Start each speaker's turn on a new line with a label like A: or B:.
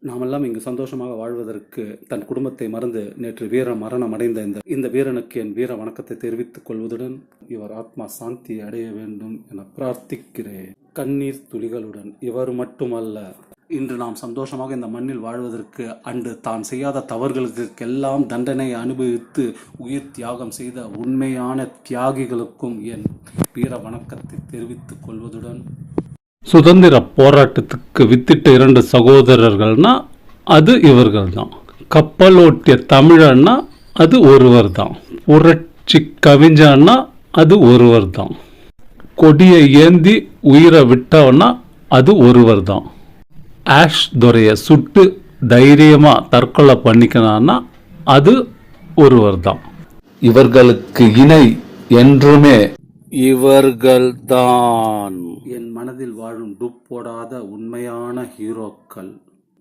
A: நாமெல்லாம் இங்கு சந்தோஷமாக வாழ்வதற்கு தன் குடும்பத்தை மறந்து நேற்று வீர மரணம் அடைந்த இந்த வீரனுக்கு என் வீர வணக்கத்தை தெரிவித்துக் கொள்வதுடன் இவர் ஆத்மா சாந்தி அடைய வேண்டும் என பிரார்த்திக்கிறேன். கண்ணீர் துளிகளுடன். இவர் மட்டுமல்ல, இன்று நாம் சந்தோஷமாக இந்த மண்ணில் வாழ்வதற்கு அன்று தான் செய்யாத தவறுகளுக்கெல்லாம் தண்டனை அனுபவித்து உயிர் தியாகம் செய்த உண்மையான தியாகிகளுக்கும் என் வீர வணக்கத்தை தெரிவித்துக் கொள்வதுடன், சுதந்திர போராட்டத்துக்கு வித்திட்ட 2 சகோதரர்கள்னா அது இவர்கள் தான். கப்பலோட்டிய தமிழன்னா அது ஒருவர் தான். புரட்சி கவிஞன்னா அது ஒருவர் தான். கொடியை ஏந்தி உயிரை விட்டவன்னா அது ஒருவர் தான். ஆஷ் துரையை சுட்டு தைரியமா தற்கொலை பண்ணிக்கணும்னா அது ஒருவர் தான். இவர்களுக்கு இணை என்றுமே இவர்கள்தான். என் மனதில் வாழும் டூப் போடாத உண்மையான ஹீரோக்கள்.